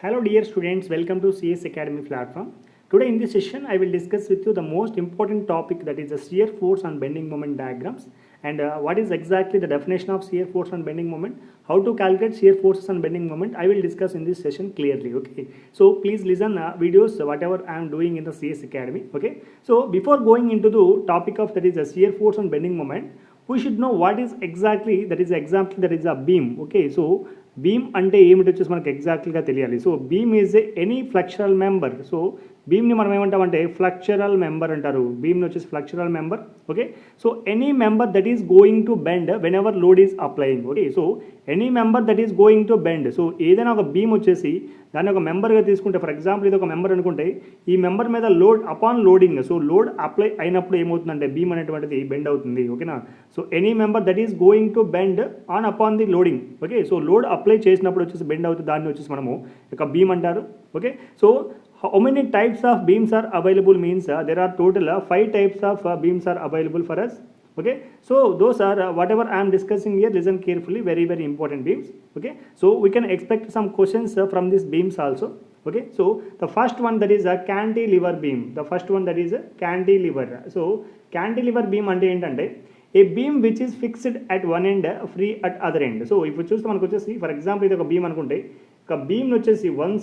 Hello dear students, welcome to CS Academy platform. Today in this session I will discuss with you the most important topic, that is the shear force and bending moment diagrams, and what is exactly the definition of shear force and bending moment, how to calculate shear forces and bending moment. I will discuss in this session clearly. Okay, so please listen videos whatever I am doing in the CS Academy. Okay, so before going into the topic of that is the shear force and bending moment, we should know what is exactly that is the example, that is a beam. Okay, so beam అంటే ఏమిటి వచ్చేసి మనకు ఎగ్జాక్ట్లీగా తెలియాలి. So beam is any flexural member. So బీమ్ని మనం ఏమంటామంటే flexural member అంటారు. బీమ్ని వచ్చేసి flexural member. Okay, so any member that is going to bend whenever load is applying. Okay, so any member that is going to bend. So ఏదైనా ఒక beam వచ్చేసి దాన్ని ఒక మెంబర్గా తీసుకుంటే, ఫర్ ఎగ్జాంపుల్ ఇది ఒక మెంబర్ అనుకుంటే, ఈ మెంబర్ మీద load upon loading, so load apply అయినప్పుడు ఏమవుతుందంటే బీమ్ అనేటువంటిది బెండ్ అవుతుంది. ఓకేనా, so any member that is going to bend on upon the loading. Okay, so load apply చేసినప్పుడు వచ్చేసి బెండ్ అవుతుంది, దాన్ని వచ్చేసి మనము ఒక బీమ్ అంటారు. Okay, so how many types of beams are available means there are total 5 types of beams are available for us. Okay, so those are whatever I am discussing here, listen carefully, very very important beams. Okay, so we can expect some questions from these beams also. Okay, so the first one, that is a cantilever beam. The first one, that is a cantilever. So cantilever beam ante entante a beam which is fixed at one end, free at other end. So if you choose మనకు వచ్చేసి for example ఇది ఒక beam అనుకుంటే, ఒక బీమ్ని వచ్చేసి one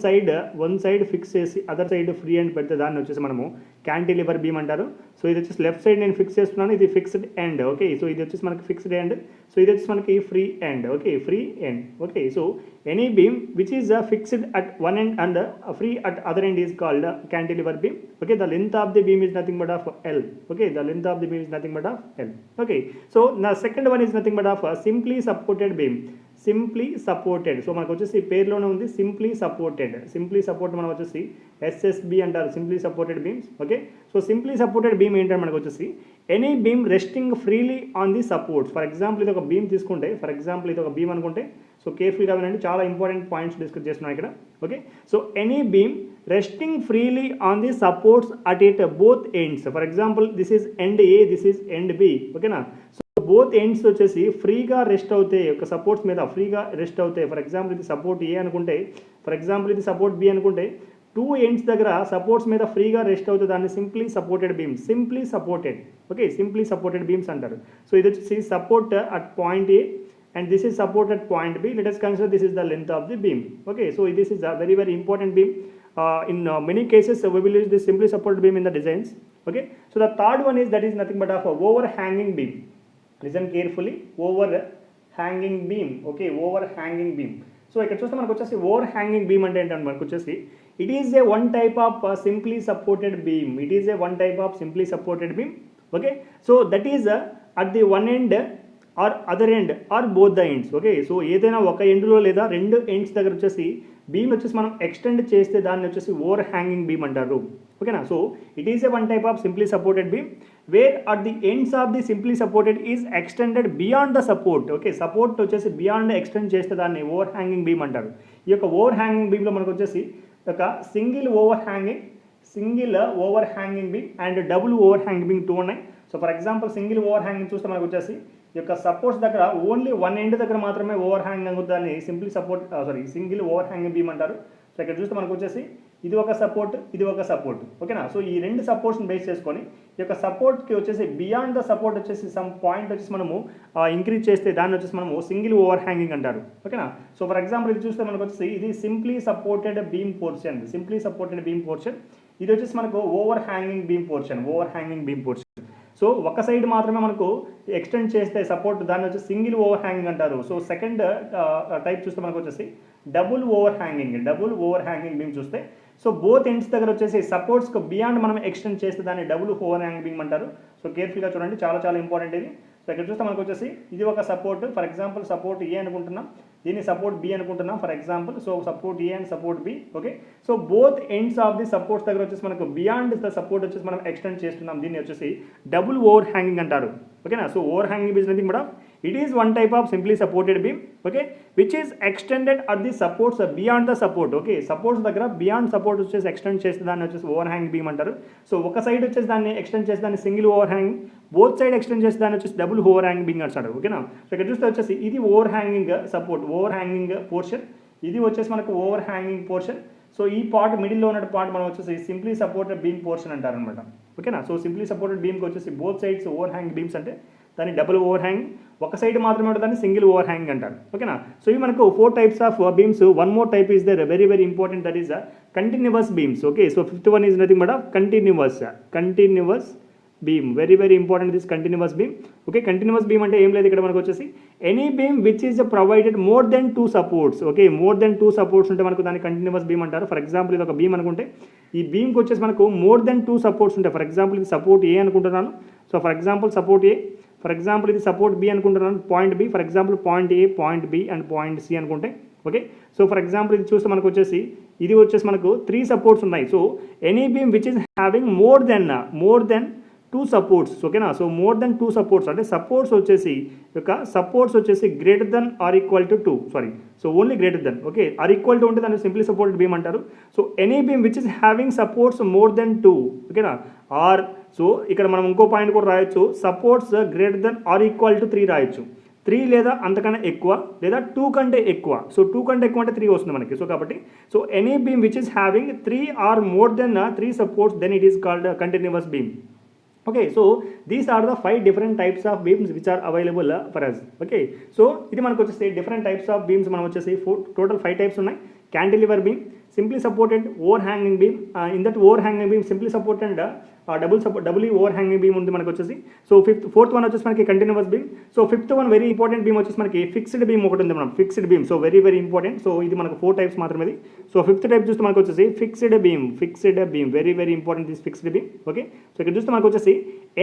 side fix చేసి other side free and పెడితే దాన్ని వచ్చేసి మనము క్యాంటిలివర్ బీమ్ అంటారు. సో ఇది వచ్చేసి లెఫ్ట్ సైడ్ నేను ఫిక్స్ చేస్తున్నాను, ఇది ఫిక్స్డ్ ఎండ్. ఓకే, సో ఇది వచ్చేసి మనకి ఫిక్స్డ్ ఎండ్, సో ఇది వచ్చేసి మనకి free end. Okay, free end. Okay, so any beam which is fixed at one end and free at other end is called cantilever beam. Okay, the length of the beam is nothing but of L. Okay, the length of the beam is nothing but of L. Okay, so the second one is nothing but of simply supported beam. Simply supported, so మనకు వచ్చేసి పేరులోనే ఉంది simply supported. Simply support మనం వచ్చేసి SSB అంటారు, simply supported beams. Okay, so simply supported beam ఏంటంటే మనకు వచ్చేసి any beam resting freely on the supports. For example ఇది ఒక బీమ్ తీసుకుంటే, ఫర్ ఎగ్జాంపుల్ ఇది ఒక బీమ్ అనుకుంటే, సో కేర్ఫుల్గా వినండి, చాలా ఇంపార్టెంట్ పాయింట్స్ డిస్కస్ చేస్తున్నాం ఇక్కడ. Okay, so any beam resting freely on the supports at it both ends. For example this is end A, this is end B. ఓకేనా, సో బోత్ ఎండ్స్ వచ్చేసి ఫ్రీగా rest అవుతాయి, ఒక సపోర్ట్స్ మీద ఫ్రీగా rest అవుతాయి. ఫర్ ఎగ్జాంపుల్ ఇది support A అనుకుంటే, ఫర్ ఎగ్జాంపుల్ ఇది సపోర్ట్ బి అనుకుంటే, టూ ఎండ్స్ దగ్గర సపోర్ట్స్ మీద ఫ్రీగా రెస్ట్ అవుతుంది, దాన్ని simply supported beam. Simply supported. Okay, simply supported beams అంటారు. సో ఇది వచ్చేసి support at point A and this is support at point B. Let us consider this is the length of the beam. Okay, so this is a very very important beam. In many cases we will use this simply supported beam in the designs. Okay, so the third one is, that is nothing but of a overhanging beam. Listen carefully, overhanging beam. Okay, overhanging beam. So ఇక్కడ చూస్తే మనకు వచ్చేసి overhanging beam అంటే ఏంటంటే మనకు వచ్చేసి it is a one type of simply supported beam. It is a one type of simply supported beam. Okay, so that is at the one end or other end or both the ends. Okay, so ఏదైనా ఒక ఎండ్లో లేదా రెండు ends దగ్గర వచ్చేసి beam వచ్చేసి మనం extend చేస్తే దాన్ని వచ్చేసి ఓవర్ హ్యాంగింగ్ బీమ్ అంటారు. ఓకేనా, so it is a one type of simply supported beam where at the ends of the simply supported is extended beyond the support. Okay, support వచ్చేసి బియాండ్ ఎక్స్టెండ్ చేస్తే దాన్ని over hanging beam అంటారు. ఈ యొక్క over hanging బీమ్లో మనకు వచ్చేసి ఒక single over hanging beam and double over hanging beam 2 ఉన్నాయి. So for example single over hanging చూస్తే మనకు వచ్చేసి ఈ యొక్క సపోర్ట్స్ దగ్గర ఓన్లీ వన్ ఎండ్ దగ్గర మాత్రమే ఓవర్ హ్యాంగింగ్ అవుతుందని simply single over hanging beam అంటారు. సో ఇక్కడ చూస్తే మనకు వచ్చేసి ఇది ఒక సపోర్ట్, ఇది ఒక సపోర్ట్. ఓకేనా, సో ఈ రెండు సపోర్ట్స్ని బేస్ చేసుకొని ఈ యొక్క సపోర్ట్కి వచ్చేసి బియాండ్ ద సపోర్ట్ వచ్చేసి సమ్ పాయింట్ వచ్చేసి మనము ఇంక్రీజ్ చేస్తే దాన్ని వచ్చేసి మనము సింగిల్ ఓవర్ హ్యాంగింగ్ అంటారు. ఓకేనా, సో ఫర్ ఎగ్జాంపుల్ ఇది చూస్తే మనకు వచ్చేసి ఇది సింప్లీ సపోర్టెడ్ బీమ్ పోర్షన్. ఇది వచ్చేసి మనకు over hanging beam portion. So ఒక సైడ్ మాత్రమే మనకు ఎక్స్టెండ్ చేస్తే సపోర్ట్, దాన్ని వచ్చి సింగిల్ ఓవర్ హ్యాంగింగ్ అంటారు. సో సెకండ్ టైప్ చూస్తే మనకు వచ్చేసి డబుల్ ఓవర్ హ్యాంగింగ్ బీమ్ చూస్తే, సో బోత్ ఎండ్స్ దగ్గర వచ్చేసి సపోర్ట్స్కి బియాండ్ మనం ఎక్స్టెండ్ చేస్తే దాన్ని డబుల్ ఓవర్ హ్యాంగింగ్ బీమ్ అంటారు. సో కేర్ఫుల్గా చూడండి, చాలా చాలా ఇంపార్టెంట్ ఇది. సో ఇక్కడ చూస్తే మనకు వచ్చేసి ఇది ఒక support, for example support A అనుకుంటున్నాం, దీన్ని సపోర్ట్ బి అనుకుంటున్నాం for example. So support A and support B. Okay, so both ends of the supports దగ్గర వచ్చేసి మనకు బియాండ్ ద సపోర్ట్ వచ్చేసి మనం ఎక్స్టెండ్ చేస్తున్నాం, దీన్ని వచ్చేసి డబుల్ ఓవర్ హ్యాంగింగ్ అంటారు. ఓకేనా, so over hanging is nothing but it is one type of simply supported beam, okay, which is extended at the supports beyond the support. Okay, supports దగ్గర beyond support వచ్చేసి extend చేస్తే దాన్ని వచ్చేసి over hanging beam అంటారు. So ఒక side వచ్చేసి దాన్ని extend చేస్తే దాన్ని single over hanging, both side extend చేస్తే దాన్ని వచ్చేసి డబుల్ ఓవర్ హ్యాంగింగ్ బీమ్ అంటారు. ఓకేనా, సో ఇక్కడ చూస్తే వచ్చేసి ఇది over hanging support, over hanging portion, ఇది వచ్చేసి మనకు ఓవర్ హ్యాంగింగ్ పోర్షన్. సో ఈ పార్ట్ మిడిల్లో ఉన్న పార్ట్ మనం వచ్చేసి సింప్లీ సపోర్టెడ్ బీమ్ పోర్షన్ అంటారనమాట. ఓకేనా. సో సింప్లీ సపోర్టెడ్ బీమ్కి వచ్చేసి both sides overhang beams అంటే దాన్ని డబుల్ ఓవర్ హ్యాంగ్, ఒక సైడ్ మాత్రమే ఉంటుంది దాన్ని సింగిల్ ఓవర్ హ్యాంగ్ అంటారు. ఓకేనా. సో ఇవి మనకు 4 types of beams. One more type is there very very important, that is continuous beams. Okay. So 5th one is nothing but continuous beam. Very very important this continuous beam. Okay. Continuous beam అంటే ఏం లేదు ఇక్కడ మనకు వచ్చేసి any beam which is provided more than 2 supports. Okay. More than 2 supports ఉంటే మనకు దాన్ని continuous beam అంటారు. ఫర్ ఎగ్జాంపుల్ ఇది ఒక బీమ్ అనుకుంటే ఈ బీమ్కి వచ్చేసి మనకు మోర్ దెన్ 2 సపోర్ట్స్ ఉంటాయి. ఫర్ ఎగ్జాంపుల్ ఇది సపోర్ట్ ఏ అనుకుంటున్నాను. So for example support A, for example ఇది సపోర్ట్ బి అనుకుంటున్నాను, point B. For example point A, point B and point C అనుకుంటే. ఓకే. సో ఫర్ ఎగ్జాంపుల్ ఇది చూస్తే మనకు వచ్చేసి ఇది వచ్చేసి మనకు 3 సపోర్ట్స్ ఉన్నాయి. So any beam which is having more than 2 supports. ఓకేనా. సో మోర్ దెన్ 2 సపోర్ట్స్ అంటే సపోర్ట్స్ వచ్చేసి greater than or equal to 2. Sorry, so only greater than. Okay. Or equal to ఉంటే దాన్ని సింప్లీ సపోర్టెడ్ బీమ్ అంటారు. So any beam which is having supports more than 2. ఓకేనా. Are so ఇక్కడ మనం ఇంకో point కూడా రాయొచ్చు, supports greater than or equal to 3 రాయొచ్చు. 3 లేదా అంతకన్నా ఎక్కువ, లేదా 2 కంటే ఎక్కువ. సో 2 కంటే ఎక్కువ అంటే 3 వస్తుంది మనకి. సో కాబట్టి so any beam which is having 3 or more than 3 supports, then it is called continuous beam. Okay, so these are the 5 different types of beams which are available for us. Okay, so ఇది మనకు వచ్చేసి different types of beams మనం వచ్చేసి total 5 types ఉన్నాయి. Cantilever beam, simply supported overhanging beam, in that overhanging beam simply supported doubly overhanging beam ఉంది మనకు వచ్చేసి. So fourth one వచ్చేసి మనకి continuous beam. So 5th one very important beam వచ్చేసి మనకి ఫిక్స్డ్ బీమ్ ఒకటి ఉంది మనం, fixed beam. So very very important. So ఇది మనకు 4 types మాత్రమే ఇది. సో 5th type చూస్తే మనకు వచ్చేసి fixed beam. Very very important this fixed beam. Okay. So ఇక్కడ చూస్తే మనకు వచ్చేసి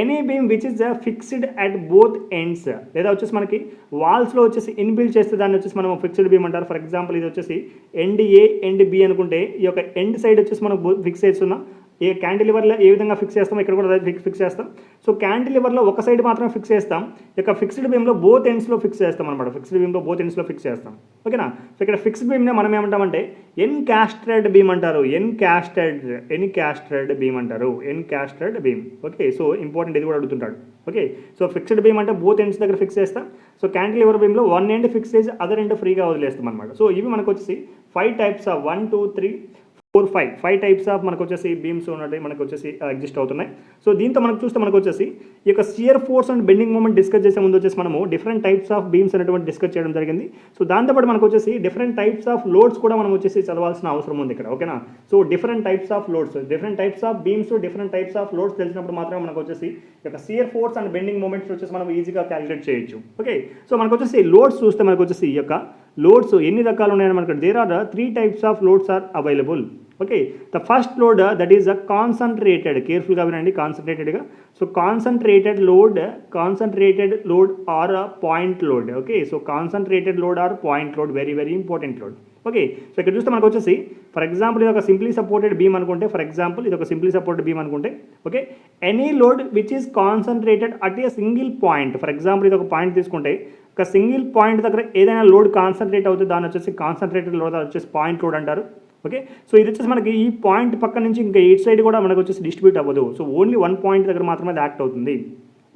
any beam which is fixed at both ends, లేదా వచ్చేసి మనకి వాల్స్లో వచ్చేసి ఇన్బిల్డ్ చేస్తే దాన్ని వచ్చేసి మనం ఫిక్స్డ్ బీమ్ అంటారు. ఫర్ ఎగ్జాంపుల్ ఇది వచ్చేసి ఎండ్ ఏ ఎండ్ బి అనుకుంటే ఈ యొక్క ఎండ్ సైడ్ వచ్చేసి మనం ఫిక్స్ చేస్తున్నాం. ఏ క్యాంటిలివర్లో ఏ విధంగా ఫిక్స్ చేస్తాం, ఇక్కడ కూడా ఫిక్స్ చేస్తాం. సో క్యాంటిలివర్లో ఒక సైడ్ మాత్రమే ఫిక్స్ చేస్తాం, ఇక ఫిక్స్డ్ బీమ్లో బోత్ ఎండ్స్లో ఫిక్స్ చేస్తాం అనమాట. ఫిక్స్డ్ బీమ్లో బోత్ ఎండ్స్లో ఫిక్స్ చేస్తాం. ఓకేనా. సో ఇక్కడ ఫిక్స్డ్ బీమ్నే మనం ఏమంటామంటే ఎన్కాస్టెడ్ బీమ్ అంటారు. ఎన్కాస్టెడ్ బీమ్ అంటారు. Encastred beam. Okay. So important, ఇది కూడా అడుగుతుంటాడు. ఓకే. సో ఫిక్స్డ్ బీమ్ అంటే బోత్ ఎండ్స్ దగ్గర ఫిక్స్ చేస్తాం. సో క్యాంటిలివర్ బీమ్లో వన్ ఎండ్ ఫిక్స్ చేసి అదర్ ఎండ్ ఫ్రీగా వదిలేస్తాం అనమాట. సో ఇవి మనకు వచ్చేసి 5 types ఆఫ్ 1 2 3 4 5 టైప్స్ ఆఫ్ మనకు వచ్చేసి బీమ్స్ ఉన్నట్టు మనకు వచ్చేసి ఎగ్జిస్ట్ అవుతున్నాయి. సో దీంతో మనకు చూస్తే మనకు వచ్చేసి ఈ యొక్క shear force and bending moment discuss చేసే ముందు వచ్చేసి మనము డిఫరెంట్ టైప్స్ ఆఫ్ బీమ్స్ అనేటువంటి డిస్కస్ చేయడం జరిగింది. సో దాంతోపాటు మనకు వచ్చేసి డిఫరెంట్ టైప్స్ ఆఫ్ లోడ్స్ కూడా మనం వచ్చేసి చదవాల్సిన అవసరం ఉంది ఇక్కడ. ఓకేనా. So different types of loads, different types of beams, different types of loads తెలిసినప్పుడు మాత్రమే మనకు వచ్చేసి ఈ యొక్క shear force and bending moments వచ్చేసి మనం ఈజీగా క్యాలిక్యులేట్ చేయొచ్చు. ఓకే. సో మనకు వచ్చేసి లోడ్స్ చూస్తే మనకు వచ్చేసి ఈ యొక్క లోడ్స్ ఎన్ని రకాలు ఉన్నాయని మనకు there are 3 types of loads are available. Okay. The first load that is a concentrated, కేర్ఫుల్గా వినండి, కాన్సన్ట్రేటెడ్గా. So concentrated load or point load. Okay. So concentrated load or point load, very very important load. Okay. So ఇక్కడ చూస్తే మనకు వచ్చేసి for example ఇది ఒక simply supported beam అనుకుంటే, okay, any load which is concentrated at a single point. For example ఇది ఒక point తీసుకుంటే ఒక సింగిల్ పాయింట్ దగ్గర ఏదైనా లోడ్ కాన్సన్ట్రేట్ అవుతుంది, దాన్ని వచ్చేసి కాన్సన్ట్రేటెడ్ లోడ్ వచ్చేసి పాయింట్ లోడ్ అంటారు. ఓకే. సో ఇది వచ్చేసి మనకి ఈ పాయింట్ పక్క నుంచి ఇంకా ఎయిట్ సైడ్ కూడా మనకు వచ్చేసి డిస్ట్రిబ్యూట్ అవ్వదు. సో ఓన్లీ 1 పాయింట్ దగ్గర మాత్రమే అది యాక్ట్ అవుతుంది.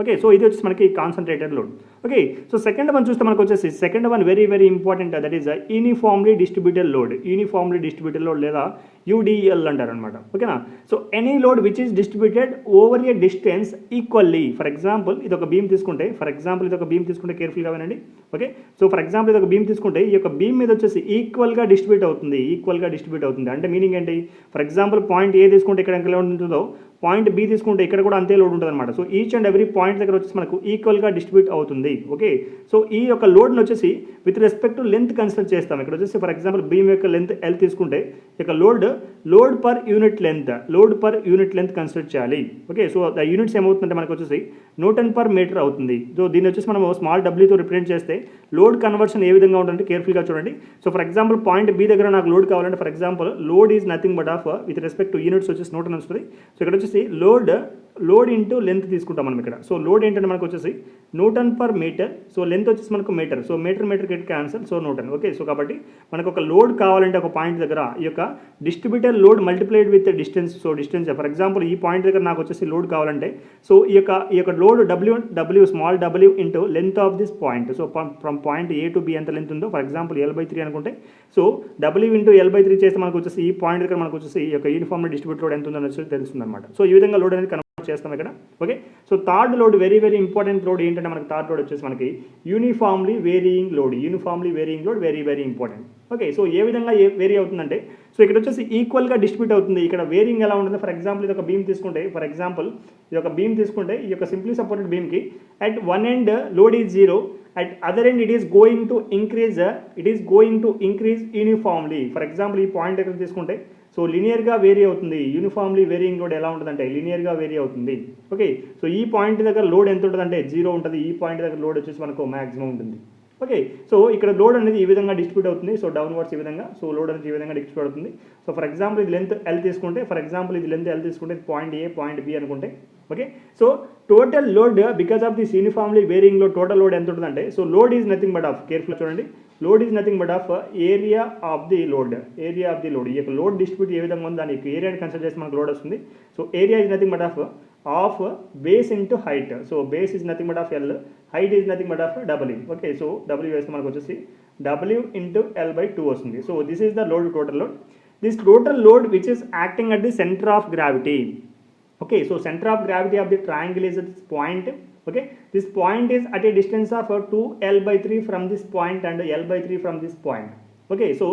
ఓకే. సో ఇది వచ్చేసి మనకి concentrated load. Okay. So second one చూస్తే మనకు వచ్చేసి second one very very important, that is uniformly distributed load లేదా యూడిఎల్ అంటారు అనమాట. ఓకేనా. So any load which is distributed over a distance equally. For example ఇది ఒక బీమ్ తీసుకుంటే, కేర్ఫుల్గా వినండి. ఓకే. సో ఫర్ ఎగ్జాంపుల్ ఇది ఒక బీమ్ తీసుకుంటే ఈ యొక్క బీమ్ మీద వచ్చేసి ఈక్వల్గా డిస్ట్రిబ్యూట్ అవుతుంది. అంటే మీనింగ్ ఏంటి? ఫర్ ఎగ్జాంపుల్ పాయింట్ ఏ తీసుకుంటే ఇక్కడ ఎంత లోడ్ ఉంటుందో, పాయింట్ బి తీసుకుంటే ఇక్కడ కూడా అంతే లోడ్ ఉంటుంది అనమాట. So each and every point దగ్గర వచ్చేసి మనకు ఈక్వల్గా డిస్ట్రిబ్యూట్ అవుతుంది. ఓకే. సో ఈ యొక్క లోడ్ని వచ్చేసి with respect to length consider చేస్తాం. ఇక్కడ వచ్చేసి ఫర్ ఎగ్జాంపుల్ బీమ్ యొక్క లెంత్ ఎల్ తీసుకుంటే ఇక load per unit length consider చేయాలి. ఓకే. సో ద యూనిట్స్ ఏమవుతుందంటే మనకు వచ్చేసి న్యూటన్ పర్ మీటర్ అవుతుంది. సో దీన్ని వచ్చేసి మనం స్మాల్ డబ్ల్యూతో రిప్రజెంట్ చేస్తే లోడ్ కన్వర్షన్ ఏ విధంగా ఉంటుందంటే కేర్ఫుల్గా చూడండి. So for example point B దగ్గర నాకు లోడ్ కావాలంటే for example load is nothing but of with respect to units వచ్చేసి న్యూటన్ వస్తుంది. సో ఇక్కడ వచ్చేసి లోడ్ లోడ్ ఇంటూ లెంత్ తీసుకుంటాం మనం ఇక్కడ. సో లోడ్ ఏంటంటే మనకు వచ్చేసి newton per metre, so length వచ్చేసి మనకు metre, so metre get cancel, so newton. Okay, so కాబట్టి మనకు ఒక లోడ్ కావాలంటే ఒక పాయింట్ దగ్గర ఈ యొక్క distributor load multiplied with distance. So distance for example ఈ పాయింట్ దగ్గర నాకు వచ్చేసి లోడ్ కావాలంటే సో ఈ యొక్క load W small W into length of this point. So from point A to be ఎంత లెంత్ ఉందో ఫర్ ఎగ్జాంపుల్ L/3 అనుకుంటే సో డబ్ల్యూ ఇంటూ L/3 చేస్తే మనకు వచ్చేసి ఈ పాయింట్ దగ్గర మనకు వచ్చేసి ఈ యొక్క యూనిఫామ్ డిస్ట్రిబ్యూట్ లోడ్ ఎంత ఉందో వచ్చేసి తెలుస్తుంది అనమాట. సో ఈ విధంగా లోడ్ అనేది చేస్తాం ఇక్కడ. Okay, so third load very important load ఏంటంటే మనకి థర్డ్ లోడ్ వచ్చేసి మనకి uniformly varying load. Very important. Okay, so ఏ విధంగా వేరీ అవుతుందంటే సో ఇక్కడ వచ్చేసి ఈక్వల్గా డిస్ట్రిబ్యూట్ అవుతుంది. ఇక్కడ వేరింగ్ ఎలా ఉంటుంది, ఫర్ ఎగ్జాంపుల్ ఇది ఒక బీమ్ తీసుకుంటే ఈ యొక్క సింప్లీ సపోర్టెడ్ బీమ్కి at one end load is 0, at other end it is going to increase uniformly. For example ఈ పాయింట్ దగ్గర తీసుకుంటే సో లీనియర్గా వేరీ అవుతుంది. యూనిఫామ్లీ వేరియింగ్ లోడ్ ఎలా ఉంటుందంటే లీనియర్గా వేరీ అవుతుంది. ఓకే, సో ఈ పాయింట్ దగ్గర లోడ్ ఎంత ఉంటుందంటే 0 ఉంటుంది. ఈ పాయింట్ దగ్గర లోడ్ వచ్చేసి మనకు మ్యాక్సిమం ఉంటుంది. ఓకే, సో ఇక్కడ లోడ్ అనేది ఈ విధంగా డిస్ట్రిబ్యూట్ అవుతుంది. సో డౌన్వర్డ్స్ ఈ విధంగా, సో లోడ్ అనేది ఈ విధంగా డిస్ట్రిబ్యూట్ అవుతుంది. సో ఫర్ ఎగ్జాంపుల్ ఇది లెంత్ L తీసుకుంటే ఇది పాయింట్ ఏ పాయింట్ బి అనుకుంటే okay, so total load because of this uniformly varying load total load ఎంత ఉంటుందంటే so load is nothing but of, careful చూడండి, load is nothing but of area of the load. ఈ యొక్క load distribute ఏ విధంగా ఉంది దాని యొక్క ఏరియాని కన్సిడర్ చేసి మనకు లోడ్ వస్తుంది. So area is nothing but of base into height. So base is nothing but of L, height is nothing but of W. Okay, so W వేస్తే మనకు వచ్చేసి W ఇంటూ L/2 వస్తుంది. So this is the load, total load. This total load which is acting at the centre of gravity. Okay, so center of gravity of the triangle is at this point. Okay, this point is at a distance of 2L/3 from this point and L/3 from this point. Okay, so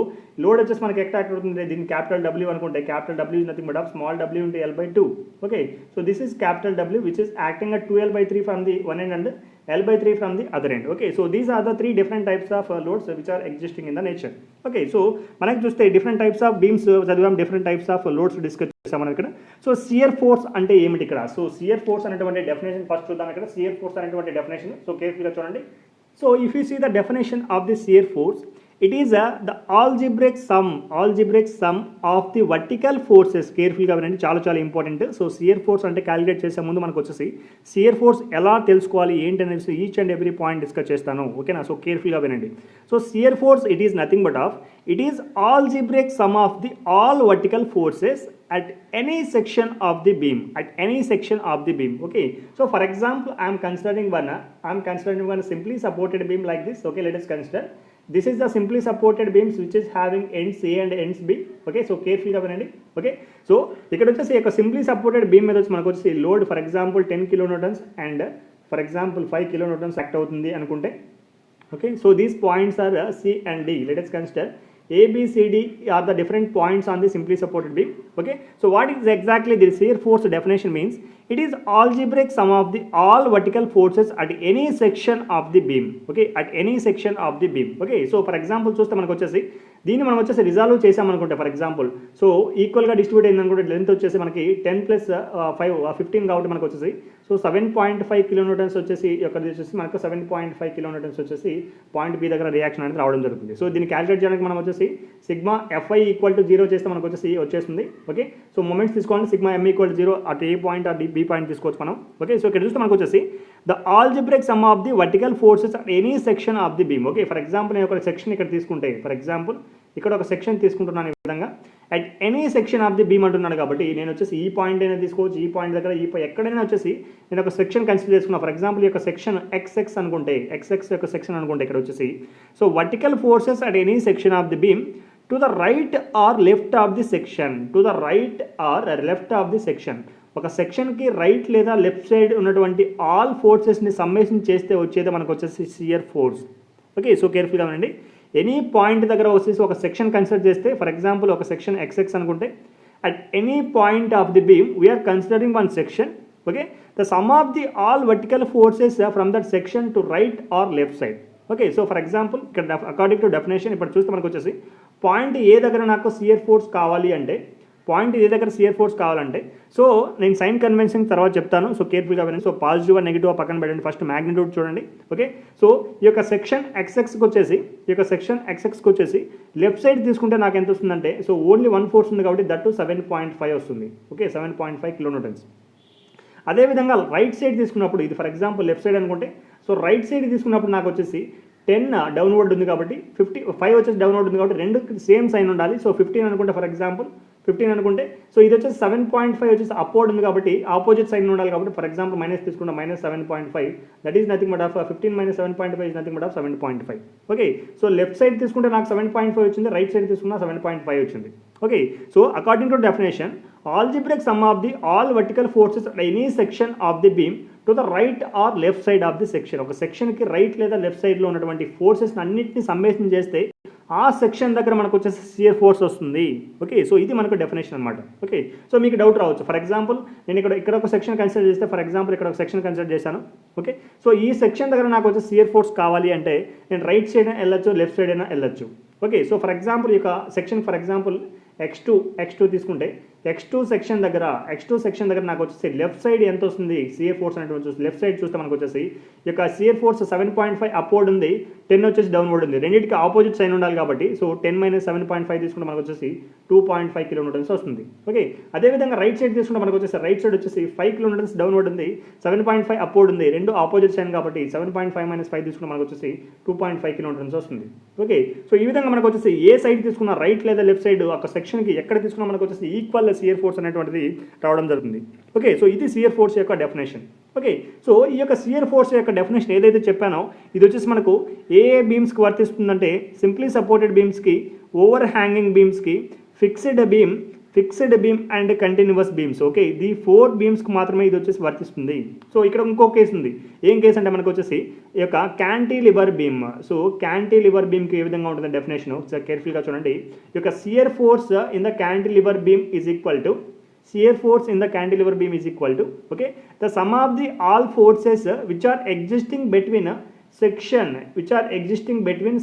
load వచ్చేసి మనకి ఎక్కడ అవుతుంది, దీన్ని capital W అనుకుంటే capital W is nothing but of small w into L/2. Okay, so this is capital W which is acting at 2L/3 from the one end and L/3 from the other end. Okay, so these are the 3 different types of loads which are existing in the nature. Okay, so మనకి చూస్తే different types of beams చదివాం, different types of loads discuss చేసాం మనం ఇక్కడ. So shear force అంటే ఏమిటి ఇక్కడ, so shear force అనేటువంటి డెఫినేషన్ ఫస్ట్ చూద్దాం ఇక్కడ. షియర్ ఫోర్స్ అనేటువంటి డెఫినేషన్ సో కేర్ఫుల్గా చూడండి. So if you see the definition of the shear force, it is the algebraic sum of the vertical forces. కేర్ఫుల్గా వినండి, చాలా ఇంపార్టెంట్. సో షియర్ ఫోర్స్ అంటే క్యాలిక్యులేట్ చేసే ముందు మనకు వచ్చేసి షియర్ ఫోర్స్ ఎలా తెలుసుకోవాలి ఏంటి అనేసి each and every point discuss చేస్తాను. ఓకేనా, సో కేర్ఫుల్గా వినండి. So shear force it is nothing but of it is algebraic sum of the all vertical forces at any section of the beam. Okay, so for example I am considering one simply supported beam like this. Okay, let us consider this is the simply supported beams which is having ends A and ends B. Okay, so carefully వినండి. Okay, so ఇక్కడ వచ్చేసి ఒక simply supported beam మీద వచ్చి మనకు వచ్చేసి load for example 10 kilonewtons and for example 5 kilonewtons act అవుతుంది అనుకుంటే. Okay, so these points are C and D. Let us consider A, B, C, D are the different points on the simply supported beam. Okay, so what is exactly the shear force definition means? It is algebraic sum of the all vertical forces at any section of the beam. Okay, at any section of the beam. Okay, so for example చూస్తే మనకు వచ్చేసి దీన్ని మనం వచ్చేసి resolve చేసామనుకుంటే for example so ఈక్వల్గా distribute అయింది అనుకుంటే length వచ్చేసి మనకి 10 + 5 15 కాబట్టి మనకు వచ్చేసి సో 7.5 కిలోన్యూటన్స్ వచ్చేసి ఇక్కడ వచ్చేసి మనకు 7.5 కిలోన్యూటన్స్ వచ్చేసి పాయింట్ బి దగ్గర రియాక్షన్ అనేది రావడం జరుగుతుంది. సో దీన్ని క్యాలిక్యులేట్ చేయడానికి మనం వచ్చేసి సిగ్మా FI = 0 చేస్తే మనకు వచ్చేస్తుంది. ఓకే, సో మూమెంట్స్ తీసుకోండి, sigma M = 0 at A point or B point తీసుకోవచ్చు మనం. ఓకే, సో ఇక్కడ చూస్తే మనకు వచ్చేసి the algebraic sum of the vertical forces at any section of the beam. Okay, for example నేను ఒక సెక్షన్ ఇక్కడ తీసుకుంటే ఫర్ ఎగ్జాంపుల్ ఇక్కడ ఒక సెక్షన్ తీసుకుంటున్నాను ఈ విధంగా at any section of the beam అంటున్నాను కాబట్టి నేను వచ్చేసి ఈ పాయింట్ అయినా తీసుకోవచ్చు, ఈ పాయింట్ దగ్గర ఎక్కడైనా వచ్చేసి నేను ఒక సెక్షన్ కన్సిడర్ చేసుకున్నా. ఫర్ ఎగ్జాంపుల్ ఈ యొక్క సెక్షన్ XX అనుకుంటే XX యొక్క సెక్షన్ అనుకుంటే ఇక్కడ వచ్చేసి so vertical forces at any section of the beam to the right or left of the section. ఒక సెక్షన్కి రైట్ లేదా లెఫ్ట్ సైడ్ ఉన్నటువంటి ఆల్ ఫోర్సెస్ని సమ్మేషన్ చేస్తే వచ్చేది మనకు వచ్చేసి షియర్ ఫోర్స్. ఓకే, సో కేర్ఫుల్గా ఉండండి. ఎనీ పాయింట్ దగ్గర వచ్చేసి ఒక సెక్షన్ కన్సిడర్ చేస్తే ఫర్ ఎగ్జాంపుల్ ఒక సెక్షన్ XX అనుకుంటే at any point of the beam we are considering one section. Okay, the sum of the all vertical forces from that section to right or left side. Okay, so for example ఇక్కడ according to definition ఇప్పుడు చూస్తే మనకు వచ్చేసి point ఏ దగ్గర నాకు shear force కావాలి అంటే so నేను సైన్ కన్వెన్షన్ తర్వాత చెప్తాను. సో కేర్ఫుల్గా వినండి. సో పాజిటివ్ నెగిటివ్ పక్కన పెట్టండి, ఫస్ట్ మ్యాగ్నిట్యూడ్ చూడండి. ఓకే, సో ఈ యొక్క సెక్షన్ XXకి వచ్చేసి లెఫ్ట్ సైడ్ తీసుకుంటే నాకు ఎంత వస్తుందంటే సో ఓన్లీ 1 ఫోర్స్ ఉంది కాబట్టి దట్ 7.5 వస్తుంది. Okay, 7.5 kilonewtons. అదేవిధంగా రైట్ సైడ్ తీసుకున్నప్పుడు ఇది ఫర్ ఎగ్జాంపుల్ లెఫ్ట్ సైడ్ అనుకుంటే, సో రైట్ సైడ్ తీసుకున్నప్పుడు నాకు వచ్చేసి 10 డౌన్వర్డ్ ఉంది కాబట్టి 5 వచ్చేసి డౌన్వర్డ్ ఉంది కాబట్టి రెండు సేమ్ సైన్ ఉండాలి. సో 15 అనుకుంటే ఫర్ ఎగ్జాంపుల్ 15 అనుకుంటే, సో ఇది వచ్చేసి 7.5 వచ్చేసి అప్వర్డ్ ఉంది కాబట్టి ఆపోజిట్ సైన్ ఉండాలి కాబట్టి ఫర్ ఎగ్జాంపుల్ మైనస్ తీసుకుంటే -7.5, that is nothing but of 15 - 7.5 is nothing but of 7.5. Okay, so left side తీసుకుంటే నాకు 7.5 వచ్చింది, రైట్ సైడ్ తీసుకున్నా 7.5 వచ్చింది. Okay, so according to definition algebraic sum of the all vertical forces at any section of the beam to the right or left side of the section. ఒక సెక్షన్కి right లేదా left సైడ్లో ఉన్నటువంటి forces అన్నింటినీ summation చేస్తే ఆ section దగ్గర మనకు వచ్చేసి షియర్ ఫోర్స్ వస్తుంది. ఓకే, సో ఇది మనకు డెఫినేషన్ అనమాట. ఓకే, సో మీకు డౌట్ రావచ్చు, ఫర్ ఎగ్జాంపుల్ నేను ఇక్కడ ఒక సెక్షన్ కన్సిడర్ చేస్తే, ఫర్ ఎగ్జాంపుల్ ఇక్కడ ఒక సెక్షన్ కన్సిడర్ చేశాను. ఓకే, సో ఈ సెక్షన్ దగ్గర నాకు వచ్చే షియర్ ఫోర్స్ కావాలి అంటే నేను రైట్ సైడ్ అయినా వెళ్ళొచ్చు, లెఫ్ట్ సైడ్ అయినా వెళ్ళొచ్చు. ఓకే, సో ఫర్ ఎగ్జాంపుల్ ఈ యొక్క సెక్షన్ ఫర్ ఎగ్జాంపుల్ x2 తీసుకుంటే x2 సెక్షన్ దగ్గర నాకు వచ్చేసి లెఫ్ట్ సైడ్ ఎంత వస్తుంది షియర్ ఫోర్స్ అనేటువంటి చూస్తే, లెఫ్ట్ సైడ్ చూస్తే మనకు వచ్చేసి ఈ యొక్క షియర్ ఫోర్స్ 7.5 అప్వర్డ్ ఉంది, 10 వచ్చేసి డౌన్వర్డ్ ఉంది. రెండింటికి ఆపోజిట్ సైన్ ఉండాలి కాబట్టి సో 10 - 7.5 తీసుకుంటే మనకు వచ్చేసి 2.5 కిలోన్యూటన్స్ వస్తుంది. ఓకే, అదేవిధంగా రైట్ సైడ్ తీసుకుంటే మనకు వచ్చేసి రైట్ సైడ్ వచ్చేసి 5 కిలోన్యూటన్స్ డౌన్వర్డ్ ఉంది, 7.5 అప్వర్డ్ ఉంది, రెండు ఆపోజిట్ సైన్ కాబట్టి 7.5 - 5 తీసుకుంటే మనకు వచ్చేసి 2.5 కిలోన్యూటన్స్ వస్తుంది. ఓకే, సో ఈ విధంగా మనకు వచ్చేసి ఏ సైడ్ తీసుకున్న రైట్ లేదా లెఫ్ట్ సైడ్ ఒక సెక్షన్కి ఎక్కడ తీసుకున్నా మనకు వచ్చేసి ఈక్వల్ షియర్ ఫోర్స్ అనేటువంటిది రావడం జరుగుతుంది. ఓకే, సో ఇది షియర్ ఫోర్స్ యొక్క డెఫినేషన్. ఓకే, సో ఈ యొక్క షియర్ ఫోర్స్ యొక్క డెఫినేషన్ ఏదైతే చెప్పానో ఇది వచ్చేసి మనకు ఏ బీమ్స్కి వర్తిస్తుందంటే సింప్లీ సపోర్టెడ్ బీమ్స్కి, ఓవర్ హ్యాంగింగ్ బీమ్స్కి, fixed beam and continuous beams. Okay, ఇది 4 బీమ్స్కి మాత్రమే ఇది వచ్చేసి వర్తిస్తుంది. సో ఇక్కడ ఇంకో కేసు ఉంది, ఏం కేసు అంటే మనకు వచ్చేసి ఈ యొక్క క్యాంటిలివర్ బీమ్. సో క్యాంటిలివర్ బీమ్కి ఏ విధంగా ఉంటుంది డెఫినేషన్ ఒకసారి కేర్ఫుల్గా చూడండి. ఈ యొక్క shear force in the cantilever beam is equal to okay, the sum of the all forces which are existing between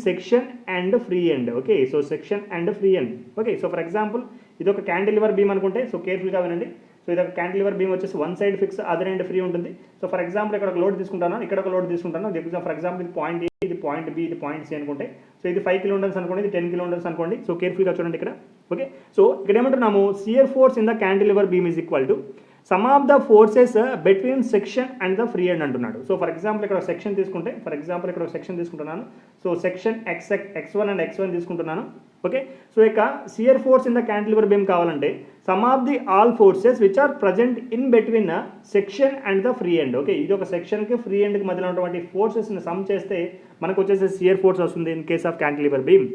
section and free end. Okay, so section and free end. Okay, so for example ఇది ఒక cantilever beam అనుకుంటే, so కేర్ఫుల్గా వినండి. So ఇది ఒక cantilever beam వచ్చేసి one side fix, other end free ఉంటుంది. So for example ఇక్కడ ఒక లోడ్ తీసుకుంటాను, ఇక్కడ ఒక లోడ్ తీసుకుంటాను. ఫర్ ఎగ్జాంపుల్ ఇది పాయింట్ ఏ, ఇది పాయింట్ బి, ఇది పాయింట్ సి అనుకుంటే, సో ఇది 5 కిలోమీటర్స్ అనుకోండి, ఇది 10 కిలోమీటర్స్ అనుకోండి. సో కేర్ఫుల్గా చూడండి ఇక్కడ. ఓకే, సో ఇక్కడ ఏమంటున్నాము, shear force in the cantilever beam is equal to sum of the forces between section and the free end అంటున్నాడు. సో ఫర్ ఎగ్జాంపుల్ ఇక్కడ సెక్షన్ తీసుకుంటే, ఫర్ ఎగ్జాంపుల్ ఇక్కడ సెక్షన్ తీసుకుంటున్నాను. So section x1 and x1 తీసుకుంటున్నాను. Okay, so ఇక shear force in the cantilever beam కావాలంటే sum of the all forces which are present in between section and the free end. Okay, ఇది ఒక సెక్షన్కి free ఎండ్కి మధ్యలో ఉన్నటువంటి ఫోర్సెస్ని some చేస్తే మనకు వచ్చేసి షియర్ ఫోర్స్ వస్తుంది in case of cantilever beam.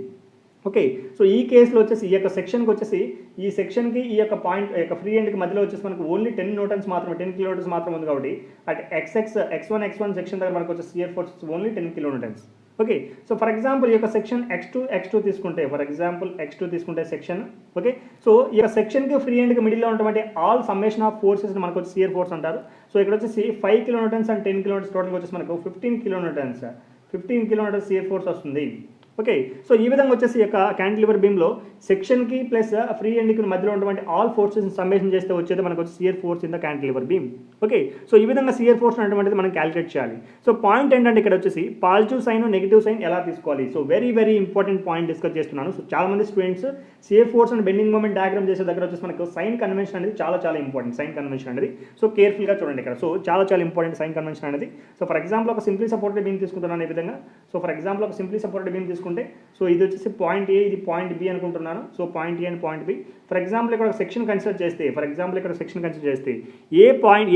Okay, so ఈ కేసులో వచ్చేసి ఈ యొక్క సెక్షన్కి వచ్చేసి ఈ సెక్షన్కి ఈ యొక్క పాయింట్ యొక్క ఫ్రీ ఎండ్కి మధ్యలో వచ్చేసి మనకు ఓన్లీ 10 న్యూటన్స్ మాత్రమే, 10 కిలోన్యూటన్స్ మాత్రమే ఉంది కాబట్టి అట్ x1 సెక్షన్ దగ్గర మనకు వచ్చే shear force only 10 kilonewtons. Okay, so for example ఈ యొక్క సెక్షన్ x2 తీసుకుంటే, ఫర్ ఎగ్జాంపుల్ x2 తీసుకుంటే సెక్షన్. ఓకే, సో ఈ యొక్క సెక్షన్కి ఫ్రీ ఎండ్కి మిడిల్లో ఉన్నటువంటి ఆల్ సమ్మేషన్ ఆఫ్ ఫోర్సెస్ మనకు వచ్చి షియర్ ఫోర్స్ అంటారు. సో ఇక్కడ వచ్చేసి 5 కిలోన్యూటన్స్ అండ్ 10 కిలోమీటర్స్ టోటల్గా వచ్చేసి మనకు 15 కిలోమీటర్స్ షియర్ ఫోర్స్ వస్తుంది. ఓకే, సో ఈ విధంగా వచ్చేసి ఈ యొక్క క్యాంటిలివర్ బీమ్లో సెక్షన్కి ప్లస్ ఫ్రీ ఎండ్కి మధ్యలో ఉన్నటువంటి ఆల్ ఫోర్సెస్ సమ్మేషన్ చేస్తే వచ్చేది మనకు వచ్చి shear force in the cantilever beam. Okay, so ఈ విధంగా షియర్ ఫోర్స్ అనేటువంటిది మనం క్యాలిక్యులేట్ చేయాలి. సో పాయింట్ ఏంటంటే ఇక్కడ వచ్చేసి పాజిటివ్ సైన్, నెగిటివ్ సైన్ ఎలా తీసుకోవాలి. So very important point discuss చేస్తున్నాను. సో చాలా మంది students shear force and bending moment diagram చేసే దగ్గర వచ్చేసి మనకు సైన్ కన్వెన్షన్ అనేది చాలా ఇంపార్టెంట్. సైన్ కన్వెన్షన్ అనేది సో కేర్ఫుల్గా చూడండి ఇక్కడ. సో చాలా ఇంపార్టెంట్ సైన్ కన్వెన్షన్ అనేది. సో ఫర్ ఎగ్జాంపుల్ ఒక సింప్లీ సపోర్టెడ్ బీమ్ తీసుకుంటున్నాను ఈ విధంగా. సో ఫర్ ఎగ్జాంపుల్ ఒక సింప్లీ సపోర్టెడ్ బీమ్ తీసుకుంటే, సో ఇది వచ్చేసి పాయింట్ ఏ, ఇది పాయింట్ బి అనుకుంటున్నాను. So point A and point B. For example ఇక్కడ సెక్షన్ కన్సిడర్ చేస్తే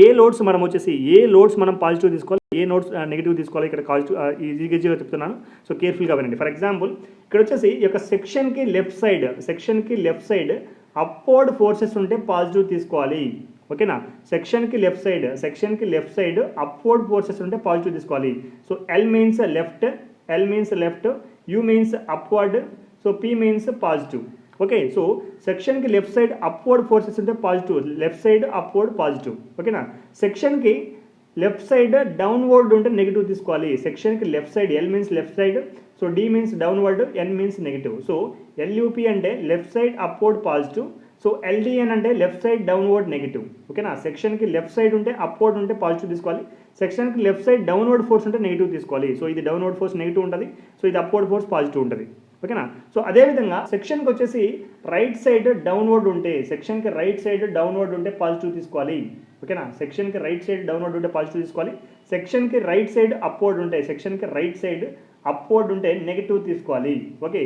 ఏ లోడ్స్ మనం వచ్చేసి మనం పాజిటివ్ తీసుకోవాలి, ఏ లోడ్స్ నెగిటివ్ తీసుకోవాలి. ఇక్కడ ఈజీగా చెప్తున్నాను. సో కేర్ఫుల్గా వినండి. ఫర్ ఎగ్జాంపుల్ ఇక్కడ వచ్చేసి ఈ యొక్క సెక్షన్కి లెఫ్ట్ సైడ్ అప్వర్డ్ ఫోర్సెస్ ఉంటే పాజిటివ్ తీసుకోవాలి. ఓకేనా, సెక్షన్కి లెఫ్ట్ సైడ్ అప్వర్డ్ ఫోర్సెస్ ఉంటే పాజిటివ్ తీసుకోవాలి. So L means left, U means upward, so P means positive. Okay, so సెక్షన్కి లెఫ్ట్ సైడ్ అప్వర్డ్ ఫోర్సెస్ ఉంటే positive, left side upward positive. ఓకేనా, సెక్షన్కి లెఫ్ట్ సైడ్ డౌన్వర్డ్ ఉంటే నెగిటివ్ తీసుకోవాలి. సెక్షన్కి left side L means left side, so D means downward, N means negative. So L U P అంటే left side upward positive, so ఎల్డిఎన్ అంటే left side downward negative. ఓకేనా, సెక్షన్కి left side ఉంటే అప్వర్డ్ ఉంటే positive తీసుకోవాలి, సెక్షన్కి లెఫ్ట్ సైడ్ డౌన్వర్డ్ ఫోర్స్ ఉంటే negative తీసుకోవాలి. సో ఇది డౌన్వర్డ్ ఫోర్స్ నెగిటివ్ ఉంటుంది, సో ఇది అప్వర్డ్ ఫోర్స్ పాజిటివ్ ఉంటుంది. ఓకేనా, సో అదేవిధంగా సెక్షన్కి వచ్చేసి రైట్ సైడ్ డౌన్వర్డ్ ఉంటే పాజిటివ్ తీసుకోవాలి. ఓకేనా. సెక్షన్కి రైట్ సైడ్ డౌన్వర్డ్ ఉంటే పాజిటివ్ తీసుకోవాలి, సెక్షన్కి రైట్ సైడ్ అప్వర్డ్ ఉంటాయి, సెక్షన్కి రైట్ సైడ్ అప్వర్డ్ ఉంటే నెగిటివ్ తీసుకోవాలి. ఓకే,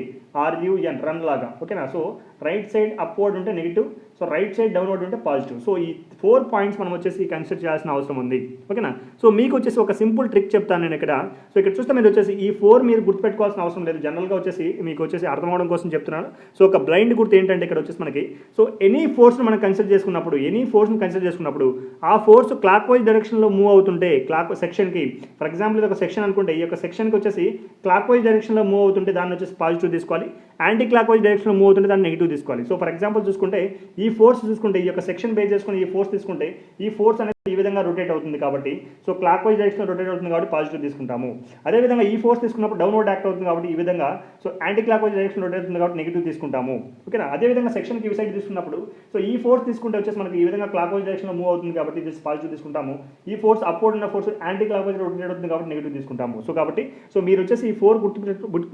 RUN రన్ లాగా. ఓకేనా. సో రైట్ సైడ్ అప్వర్డ్ ఉంటే negative, so right side downward ఉంటే పాజిటివ్. సో ఈ 4 పాయింట్స్ మనం వచ్చేసి కన్సిడర్ చేయాల్సిన అవసరం ఉంది. ఓకేనా. సో మీకు వచ్చేసి ఒక సింపుల్ ట్రిక్ చెప్తాను నేను ఇక్కడ. సో ఇక్కడ చూస్తే మీరు వచ్చేసి ఈ 4 మీరు గుర్తుపెట్టుకోవాల్సిన అవసరం లేదు, జనరల్గా వచ్చేసి మీకు వచ్చేసి అర్థం అవడం కోసం చెప్తున్నాను. సో ఒక బ్లైండ్ గుర్తు ఏంటంటే ఇక్కడ వచ్చేసి మనకి, సో ఎనీ ఫోర్స్ని మనం కన్సిడర్ చేసుకున్నప్పుడు ఆ ఫోర్స్ క్లాక్ వైజ్ డైరెక్షన్లో మూవ్ అవుతుంటే, క్లాక్ సెక్షన్కి ఫర్ ఎగ్జాంపుల్ ఇది ఒక సెక్షన్ అనుకుంటే, ఈ యొక్క సెక్షన్కి వచ్చేసి క్లాక్ వైజ్ డైరెక్షన్లో మూవ్ అవుతుంటే దాన్ని వచ్చేసి పాజిటివ్ తీసుకోవాలి, యాంటీ క్లాక్ వైజ్ డైరెక్షన్లో మూవ్ అవుతుంటే దాన్ని నెగిటివ్ తీసుకోవాలి. సో ఫర్ ఎగ్జాంపుల్ చూసుకుంటే ఈ ఫోర్స్ చూసుకుంటే, ఈ యొక్క సెక్షన్ బేస్ చేసుకుని ఈ ఫోర్స్ తీసుకుంటే, ఈ ఫోర్స్ అనేది ఈ విధంగా రొటేట్ అవుతుంది కాబట్టి, సో క్లాక్ వైజ్ డైరెక్షన్లో రొటేట్ అవుతుంది కాబట్టి పాజిటివ్ తీసుకుంటాము. అదేవిధంగా ఈ ఫోర్స్ తీసుకున్నప్పుడు డౌన్వర్డ్ యాక్ట్ అవుతుంది కాబట్టి ఈ విధంగా, so anti clock wise direction rotate అవుతుంది కాబట్టి నెగిటివ్ తీసుకుంటాము. ఓకేనా. అదేవిధంగా సెక్షన్కి ఈ సైడ్ తీసుకున్నప్పుడు, సో ఈ ఫోర్స్ తీసుకుంటే వచ్చేసి మనకి ఈ విధంగా క్లాక్ వైజ్ డైరెక్షన్లో మూవ్ అవుతుంది కాబట్టి ఇది పాజిటివ్ తీసుకుంటాము. ఈ ఫోర్స్ అప్వర్డ్ ఉన్న force anti clock wise rotate అవుతుంది కాబట్టి నెగిటివ్ తీసుకుంటాము. సో కాబట్టి సో మీరు వచ్చేసి ఈ 4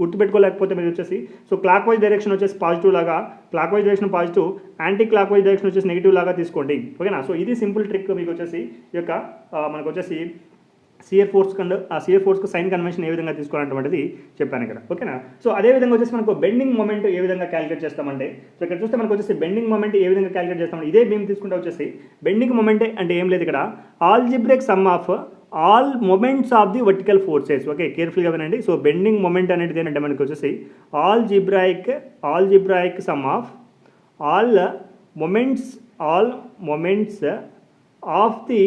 గుర్తుపెట్టుకోలేకపోతే మీరు వచ్చేసి, సో క్లాక్ వైజ్ డైరెక్షన్ వచ్చేసి పాజిటివ్ లాగా, clock wise direction positive, anti clock wise direction వచ్చేసి నెగిటివ్ లాగా తీసుకోండి. ఓకేనా. సో ఇది సింపుల్ ట్రిక్ మీకు వచ్చేసి ఈ యొక్క మనకు వచ్చేసి షియర్ ఫోర్స్కి సైన్ కన్వెన్షన్ ఏ విధంగా తీసుకోవాలన్నటువంటిది చెప్పాను ఇక్కడ. ఓకేనా. సో అదేవిధంగా వచ్చేసి మనకు బెండింగ్ మూమెంట్ ఏ విధంగా క్యాలిక్యులేట్ చేస్తామంటే, సో ఇక్కడ చూస్తే మనకు వచ్చేసి బెండింగ్ మూమెంట్ ఏ విధంగా క్యాలిక్యులేట్ చేస్తామంటే, ఇదే బీమ్ తీసుకుంటే వచ్చేసి బెండింగ్ మూమెంట్ అంటే ఏం లేదు ఇక్కడ, algebraic some of all moments of the vertical forces. Okay, కేర్ఫుల్గా వినండి. సో బెండింగ్ మూమెంట్ అనేది ఏంటంటే మనకు వచ్చేసి algebraic some of all moments of the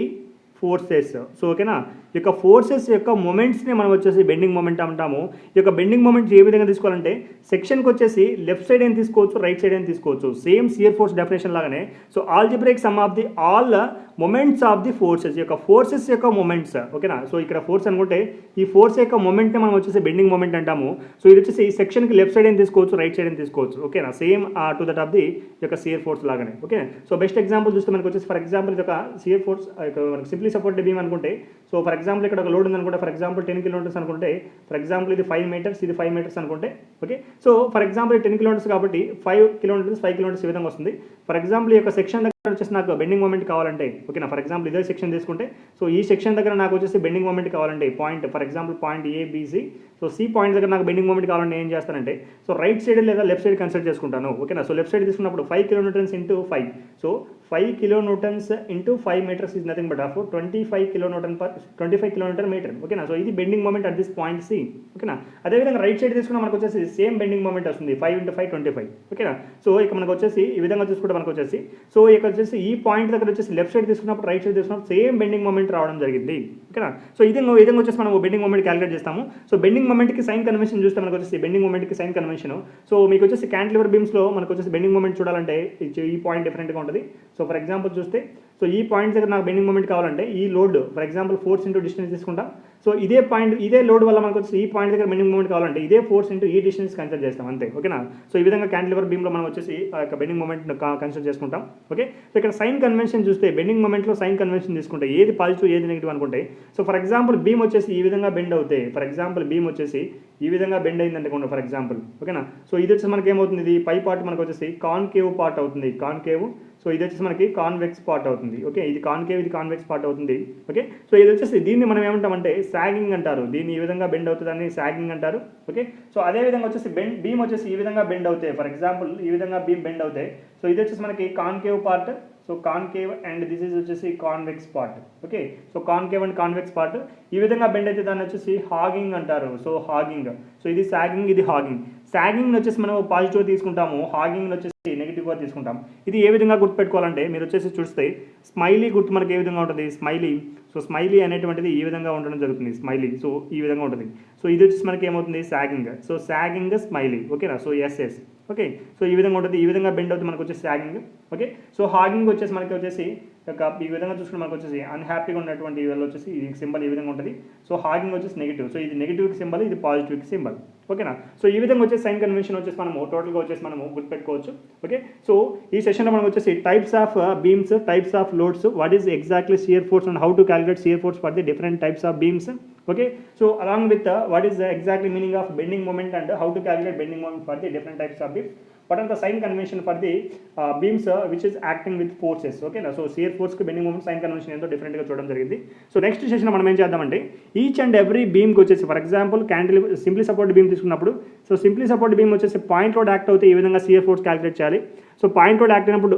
forces. So ఓకేనా, ఈ యొక్క ఫోర్సెస్ యొక్క మొమెంట్స్ని మనం వచ్చేసి బెండింగ్ మూమెంట్ అంటాము. ఈ యొక్క బెండింగ్ మూమెంట్స్ ఏ విధంగా తీసుకోవాలంటే, సెక్షన్కి వచ్చేసి లెఫ్ట్ సైడ్ అయినా తీసుకోవచ్చు, రైట్ సైడ్ అయినా తీసుకోవచ్చు, సేమ్ షియర్ ఫోర్స్ డెఫినేషన్ లాగానే. So algebraic some of the all moments of the forces, ఈ యొక్క ఫోర్సెస్ యొక్క మొమెంట్స్. ఓకేనా. సో ఇక్కడ ఫోర్స్ అనుకుంటే ఈ ఫోర్స్ యొక్క మొమెంట్ని మనం వచ్చేసి బెండింగ్ మూమెంట్ అంటాము. సో ఇది వచ్చేసి ఈ సెక్షన్కి లెఫ్ట్ సైడ్ అయినా తీసుకోవచ్చు, రైట్ సైడ్ అయినా తీసుకోవచ్చు. ఓకేనా, same to that of the యొక్క షియర్ ఫోర్స్ లాగానే. ఓకే. సో బెస్ట్ ఎగ్జాంపుల్ చూస్తే మనకు వచ్చేసి ఫర్ ఎగ్జాంపుల్ ఇది ఒక షియర్ ఫోర్స్, మనకి సింప్లీ సపోర్ట్ బీమ్ అనుకుంటే, సో ఫర్ ఎగ్జాంపుల్ ఇక్కడ ఒక లోడ్ ఉంది అనుకుంటే, ఫర్ ఎగ్జాంపుల్ 10 కిలోమీటర్స్ అనుకుంటే, ఫర్ ఎగ్జాంపుల్ ఇది 5 మీటర్స్, ఇది 5 మీటర్స్ అనుకుంటే. Okay. So for example 10 kilometres కాబట్టి 5 కిలోమీటర్స్ ఈ విధంగా వస్తుంది. ఫర్ ఎగ్జాంపుల్ ఈ యొక్క సెక్షన్ దగ్గర వచ్చేసి నాకు బెండింగ్ మూమెంట్ కావాలంటే, ఓకేనా, ఫర్ ఎగ్జాంపుల్ ఇదే సెక్షన్ తీసుకుంటే, సో ఈ సెక్షన్ దగ్గర నాకు వచ్చేసి బెండింగ్ మూమెంట్ కావాలంటే point, for example point ABC, so C point దగ్గర నాకు బెండింగ్ మూమెంట్ కావాలంటే ఏం చేస్తానంటే, సో రైట్ సైడ్ లేదా లెఫ్ట్ సైడ్ కన్సిడర్ చేసుకుంటాను. ఓకేనా. సో లెఫ్ట్ సైడ్ తీసుకున్నప్పుడు 5 kilonewtons into 5, so 5 kilonewtons into 5 metres is nothing but of 25 kilonewton metre. ఓకేనా. సో ఇది bending moment at this point C. ఓకేనా. అదేవిధంగా రైట్ సైడ్ తీసుకున్న మనకు వచ్చేసి సేమ్ బెండింగ్ మూమెంట్ వస్తుంది, 5 × 5 25. ఓకేనా. సో ఇక మనకు వచ్చేసి ఈ విధంగా చూసుకుంటే మనకు వచ్చేసి, సో ఇక్కడ వచ్చేసి ఈ పాయింట్ దగ్గర వచ్చేసి లెఫ్ట్ సైడ్ తీసుకున్నప్పుడు రైట్ సైడ్ తీసుకున్నప్పుడు సేమ్ బెండింగ్ మూమెంట్ రావడం జరిగింది. ఓకేనా. సో ఈ విధంగా వచ్చేసి మనం బెండింగ్ మూమెంట్ క్యాలిక్యులేట్ చేస్తాము. సో బెండింగ్ మూమెంట్కి సైన్ కన్వెన్షన్ చూస్తే మనకు వచ్చేసి బెండింగ్ మూమెంట్కి సైన్ కన్వెన్షన్, సో మీకు వచ్చేసి క్యాంటిలివర్ బీమ్స్లో మనకు వచ్చేసి బెండింగ్ మూమెంట్ చూడాలంటే ఈ పాయింట్ డిఫరెంట్గా ఉంటుంది. సో ఫర్ ఎగ్జాంపుల్ చూస్తే, సో ఈ పాయింట్ దగ్గర నాకు బెండింగ్ మూమెంట్ కావాలంటే ఈ load for example force into distance తీసుకుంటాం. సో ఇదే పాయింట్, ఇదే లోడ్ వల్ల మనకు వచ్చి ఈ పాయింట్ దగ్గర బెండింగ్ మూమెంట్ కావాలంటే ఇదే ఫోర్స్ ఇంటూ ఈ డిస్టెన్స్ కన్సిడర్ చేస్తాం అంతే. ఓకేనా. సో ఈ విధంగా క్యాంటిలివర్ బీమ్లో మనం వచ్చేసి ఆ యొక్క బెండింగ్ మూమెంట్ కన్సిడర్ చేసుకుంటాం. ఓకే. సో ఇక్కడ సైన్ కన్వెన్షన్ చూస్తే బెండింగ్ మూమెంట్లో సైన్ కన్వెన్షన్ తీసుకుంటే ఏది పాజిటివ్ ఏది నెగిటివ్ అనుకుంటే, సో ఫర్ ఎగ్జాంపుల్ బీమ్ వచ్చేసి ఈ విధంగా బెండ్ అవుతాయి, ఫర్ ఎగ్జాంపుల్ బీమ్ వచ్చేసి ఈ విధంగా బెండ్ అయింది అనుకోండి ఫర్ ఎగ్జాంపుల్. ఓకేనా. సో ఇది వచ్చేసి మనకి ఏమవుతుంది, ఇది పై పార్ట్ మనకు వచ్చేసి కాన్కేవ్ పార్ట్ అవుతుంది, కాన్కేవ్. సో ఇది వచ్చేసి మనకి కాన్వెక్స్ పార్ట్ అవుతుంది. ఓకే, ఇది కాన్కేవ్, ఇది కాన్వెక్స్ పార్ట్ అవుతుంది. ఓకే. సో ఇది వచ్చేసి దీన్ని మనం ఏమంటామంటే సాగింగ్ అంటారు, దీన్ని ఈ విధంగా బెండ్ అవుతుందని సాగింగ్ అంటారు. ఓకే. సో అదే విధంగా వచ్చేసి బీమ్ వచ్చేసి ఈ విధంగా బెండ్ అవుతాయి, ఫర్ ఎగ్జాంపుల్ ఈ విధంగా బీమ్ బెండ్ అవుతాయి. సో ఇది వచ్చేసి మనకి concave part, so concave and this is వచ్చేసి convex part. Okay. So concave and convex part ఈ విధంగా బెండ్ అయితే దాన్ని వచ్చేసి హాగింగ్ అంటారు. So hogging. సో ఇది సాగింగ్, ఇది హాగింగ్. సాగింగ్ వచ్చేసి మనం పాజిటివ్ తీసుకుంటాము, హాగింగ్ వచ్చేసి నెగిటివ్గా తీసుకుంటాం. ఇది ఏ విధంగా గుర్తుపెట్టుకోవాలంటే మీరు వచ్చేసి చూస్తే స్మైలీ గుర్తు మనకి ఏ విధంగా ఉంటుంది, స్మైలీ. సో స్మైలీ అనేటువంటిది ఈ విధంగా ఉండడం జరుగుతుంది, స్మైలీ. సో ఈ విధంగా ఉంటుంది. సో ఇది వచ్చేసి మనకి ఏమవుతుంది, సాగింగ్. So sagging smiley. ఓకేనా. So S. ఓకే. సో ఈ విధంగా ఉంటుంది, ఈ విధంగా బెండ్ అవుతుంది మనకు వచ్చేసి సాగింగ్. ఓకే. సో హాగింగ్ వచ్చేసి మనకి వచ్చేసి ఈ విధంగా చూసుకుంటే మనకు వచ్చేసి అన్హ్యాపీగా ఉన్నటువంటి వీళ్ళు వచ్చేసి ఈ సింబల్ ఈ విధంగా ఉంటుంది. సో హాగింగ్ వచ్చేసి నెగిటివ్. సో ఇది నెగిటివ్కి సింబల్, ఇది పాజిటివ్కి సింబల్. ఓకేనా. సో ఈ విధంగా వచ్చేసి సైన్ కన్వెన్షన్ వచ్చేసి మనము టోటల్గా వచ్చేసి మనము గుర్తుపెట్టుకోవచ్చు. ఓకే. సో ఈ సెషన్లో మనం వచ్చేసి types of beams, types of loads, what is exactly shear force and how to calculate shear force for the different types of beams. Okay, so along with what is the exactly meaning of bending moment and how to calculate bending moment for the different types of beams, what are the sign convention for the beams which is acting with forces. Okay, so shear force కి bending moment sign convention ఏంటో డిఫరెంట్గా చూడడం జరిగింది. So next session మనం ఏం చేద్దామంటే each and every బీమ్కి వచ్చేసి for example cantilever simply support beam తీసుకున్నప్పుడు సో సింప్లీ సపోర్ట్ బీమ్ వచ్చేసి పాయింట్ లోడ్ యాక్ట్ అవుతే ఏ విధంగా షియర్ ఫోర్స్ క్యాలిక్యులేట్ చేయాలి, సో పాయింట్ లోడ్ యాక్ట్ అయినప్పుడు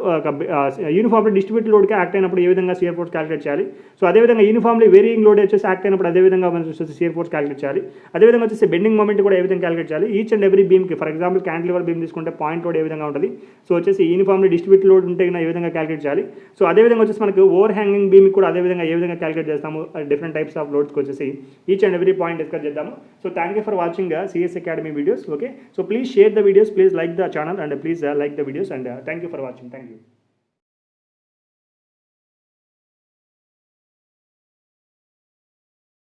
యూనిఫామ్లీ డిస్ట్రిబ్యూట్ లోడ్కి యాక్ట్ అయినప్పుడు ఏ విధంగా షియర్ ఫోర్స్ క్యాలిక్యులేట్ చేయాలి, సో అదేవిధంగా యూనిఫామ్లీ వేరియింగ్ లోడ్ వచ్చేసి యాక్ట్ అయినప్పుడు అదేవిధంగా మనం వచ్చేసి షియర్ ఫోర్స్ క్యాలిక్యులేట్ చేయాలి, అదేవిధంగా వచ్చేసి బెండింగ్ మూమెంట్ కూడా ఏ విధంగా క్యాలిక్యులేట్ చేయాలి. ఈచ్ అండ్ ఎవ్రీ బీమ్కి ఫర్ ఎగ్జాంపుల్ క్యాంటిలివర్ బీమ్ తీసుకుంటే పాయింట్ లోడ్ ఏ విధంగా ఉంటుంది, సో వచ్చేసి యూనిఫామ్లీ డిస్ట్రిబ్యూట్ లోడ్ ఉంటే ఏ విధంగా క్యాలిక్యులేట్ చేయాలి, సో అదేవిధంగా వచ్చేసి మనకి ఓవర్ హ్యాంగింగ్ బీమ్ కూడా అదేవిధంగా ఏ విధంగా క్యాలిక్యులేట్ చేస్తాము, డిఫరెంట్ టైప్స్ ఆఫ్ లోడ్స్కి వచ్చేసి each and every point discuss చేద్దాము. So thank you for watching CS academy videos. Okay, so please share the videos, please like the channel and please like the videos and thank you for watching. Thank you.